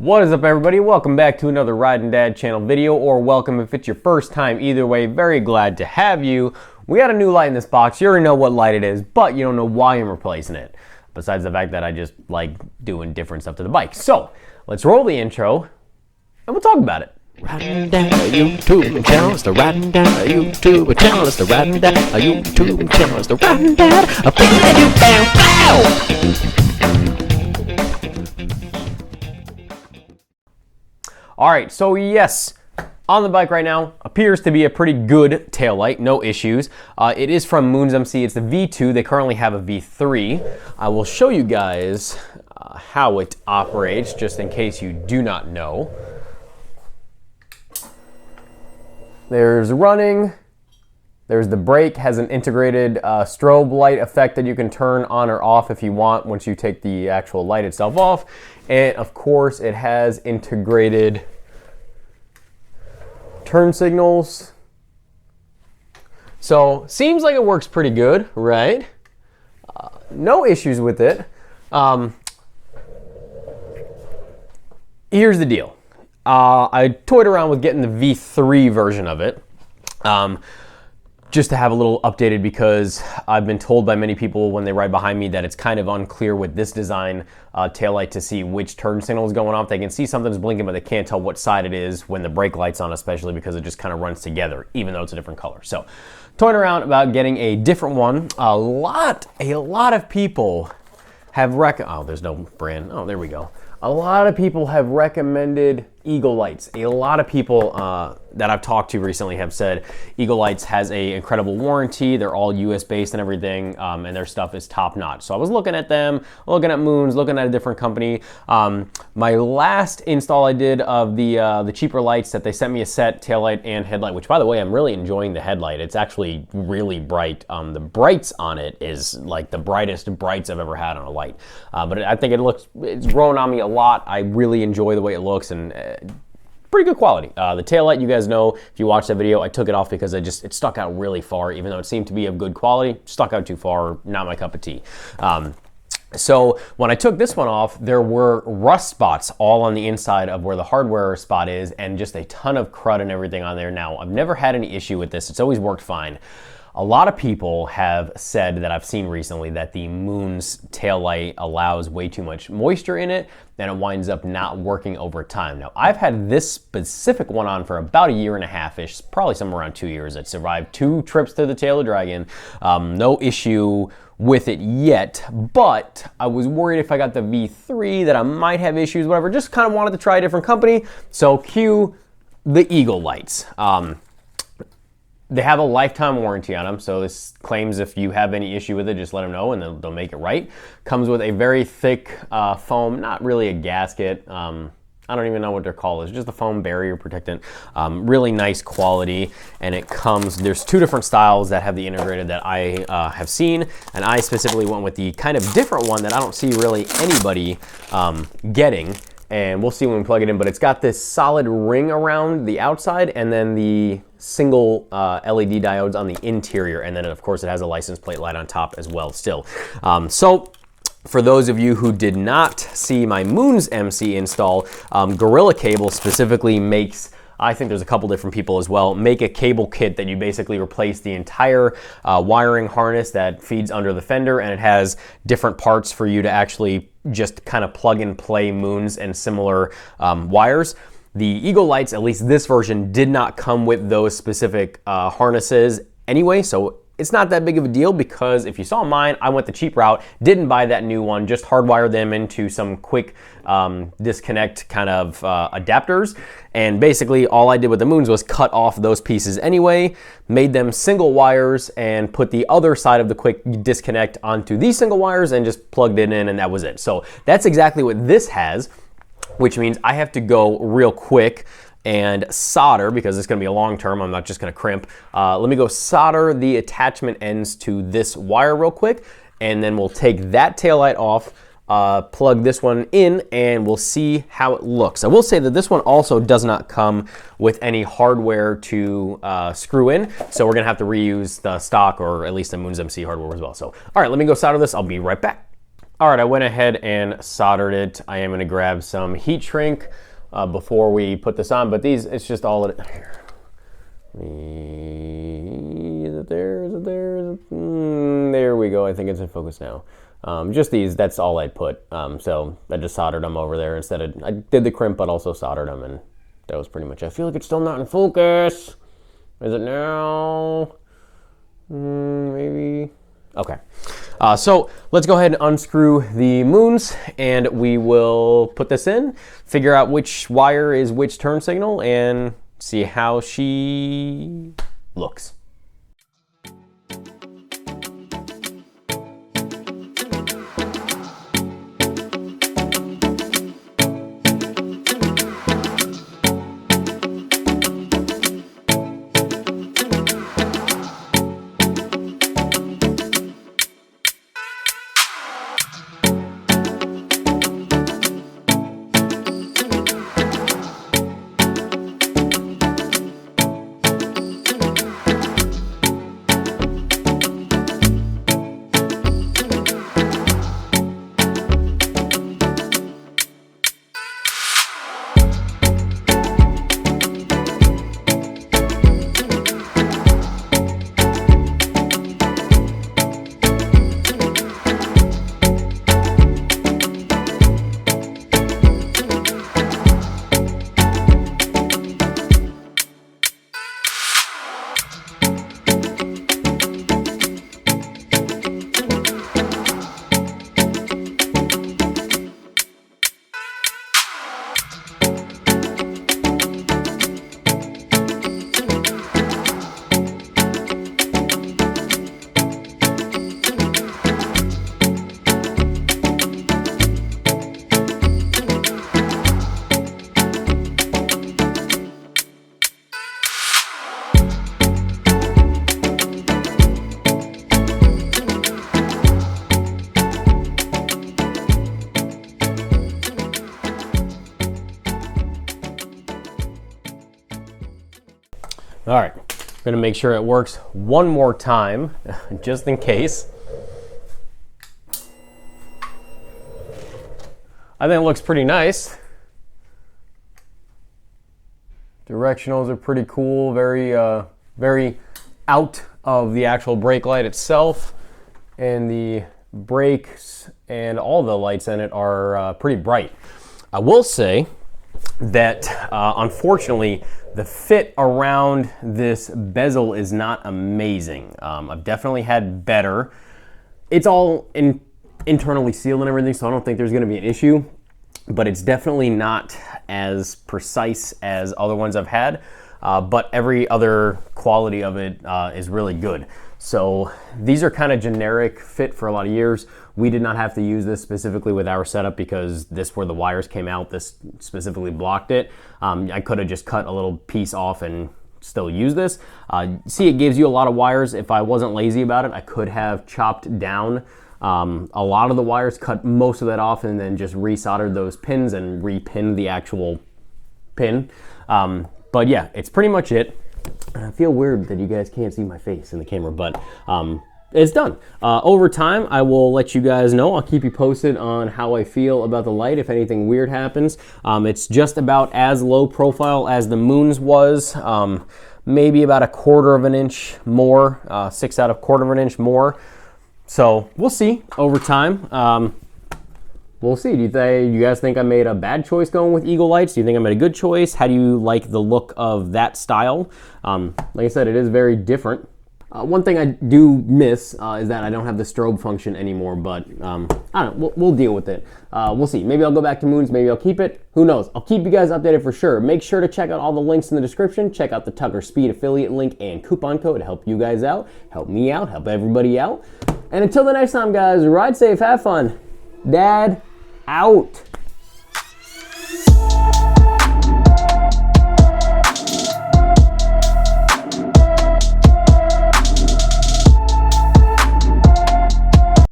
What is up, everybody? Welcome back to another Riding Dad channel video, or welcome if it's your first time. Either way, very glad to have you. We got a new light in this box. You already know what light it is, but you don't know why I'm replacing it. Besides the fact that I just like doing different stuff to the bike. So let's roll the intro and we'll talk about it. Riding down a YouTube channel, it's the Riding Down a YouTube channel, it's the Riding Down a YouTube channel, it's the Riding Down a Alright, so yes, on the bike right now appears to be a pretty good taillight, no issues. It is from Moons MC, it's the V2, they currently have a V3. I will show you guys how it operates, just in case you do not know. There's running, there's the brake, has an integrated strobe light effect that you can turn on or off if you want once you take the actual light itself off. And of course it has integrated turn signals. So seems like it works pretty good, right? No issues with it. Here's the deal. I toyed around with getting the V3 version of it, just to have a little updated, because I've been told by many people when they ride behind me that it's kind of unclear with this design taillight to see which turn signal is going off. They can see something's blinking, but they can't tell what side it is when the brake light's on, especially because it just kind of runs together, even though it's a different color. So, toying around about getting a different one. A lot of people have oh, there's no brand. Oh, there we go. A lot of people have recommended Eagle Lights. A lot of people that I've talked to recently have said Eagle Lights has an incredible warranty. They're all US based and everything, and their stuff is top notch. So I was looking at them, looking at Moons, looking at a different company. My last install I did of the cheaper lights that they sent me a set, taillight and headlight, which by the way, I'm really enjoying the headlight. It's actually really bright. The brights on it is like the brightest brights I've ever had on a light. But I think it's grown on me a lot. I really enjoy the way it looks, and pretty good quality. The taillight, you guys know, if you watched that video, I took it off because it stuck out really far, even though it seemed to be of good quality, stuck out too far, not my cup of tea. So when I took this one off, there were rust spots all on the inside of where the hardware spot is, and just a ton of crud and everything on there. Now, I've never had any issue with this. It's always worked fine. A lot of people have said that I've seen recently that the Moon's taillight allows way too much moisture in it, and it winds up not working over time. Now, I've had this specific one on for about a year and a half-ish, probably somewhere around 2 years. It survived 2 trips to the Tail of Dragon. No issue with it yet, but I was worried if I got the V3 that I might have issues, whatever. Just kind of wanted to try a different company. So cue the Eagle Lights. They have a lifetime warranty on them, so this claims if you have any issue with it, just let them know and they'll make it right. Comes with a very thick foam, not really a gasket. I don't even know what they're called. It's just a foam barrier protectant. Really nice quality, and it comes, there's 2 different styles that have the integrated that I have seen, and I specifically went with the kind of different one that I don't see really anybody getting. And we'll see when we plug it in, but it's got this solid ring around the outside and then the single LED diodes on the interior. And then of course it has a license plate light on top as well still. So for those of you who did not see my Moons MC install, Gorilla Cable specifically makes, I think there's a couple different people as well, make a cable kit that you basically replace the entire wiring harness that feeds under the fender, and it has different parts for you to actually just kind of plug and play Moons and similar wires. The Eagle Lights, at least this version, did not come with those specific harnesses anyway, so it's not that big of a deal, because if you saw mine, I went the cheap route, didn't buy that new one, just hardwired them into some quick disconnect kind of adapters. And basically all I did with the Moons was cut off those pieces anyway, made them single wires, and put the other side of the quick disconnect onto these single wires and just plugged it in, and that was it. So that's exactly what this has, which means I have to go real quick and solder, because it's going to be a long term, I'm not just going to crimp. Let me go solder the attachment ends to this wire real quick, and then we'll take that taillight off, plug this one in, and we'll see how it looks. I will say that this one also does not come with any hardware to screw in, so we're going to have to reuse the stock, or at least the Moons MC hardware as well. So, all right, let me go solder this. I'll be right back. All right, I went ahead and soldered it. I am gonna grab some heat shrink before we put this on, but these, it's just all in it. Here. Is it there? Is it there? Is it? There we go. I think it's in focus now. Just these, that's all I put. So I just soldered them over there instead of, I did the crimp, but also soldered them, and that was pretty much it. I feel like it's still not in focus. Is it now? Maybe. Okay. So let's go ahead and unscrew the moons, and we will put this in, figure out which wire is which turn signal, and see how she looks. All right, I'm gonna make sure it works one more time, just in case. I think it looks pretty nice. Directionals are pretty cool, very out of the actual brake light itself, and the brakes and all the lights in it are pretty bright. I will say that unfortunately the fit around this bezel is not amazing. I've definitely had better. It's all internally sealed and everything, so I don't think there's going to be an issue, but it's definitely not as precise as other ones I've had, but every other quality of it is really good. So these are kind of generic fit for a lot of years. We did not have to use this specifically with our setup because this, where the wires came out, this specifically blocked it. I could have just cut a little piece off and still use this. See, it gives you a lot of wires. If I wasn't lazy about it, I could have chopped down a lot of the wires, cut most of that off, and then just resoldered those pins and repinned the actual pin. But yeah, it's pretty much it. I feel weird that you guys can't see my face in the camera, but it's done. Over time, I will let you guys know. I'll keep you posted on how I feel about the light if anything weird happens. It's just about as low profile as the Moon's was, maybe about 1/4 of an inch more, 6 out of 1/4 of an inch more. So we'll see over time. We'll see. Do you guys think I made a bad choice going with Eagle lights? Do you think I made a good choice? How do you like the look of that style? Like I said, it is very different. One thing I do miss is that I don't have the strobe function anymore, but I don't know, we'll deal with it. We'll see. Maybe I'll go back to Moons, maybe I'll keep it. Who knows? I'll keep you guys updated for sure. Make sure to check out all the links in the description. Check out the Tucker Speed affiliate link and coupon code to help you guys out, help me out, help everybody out. And until the next time, guys, ride safe, have fun. Dad out.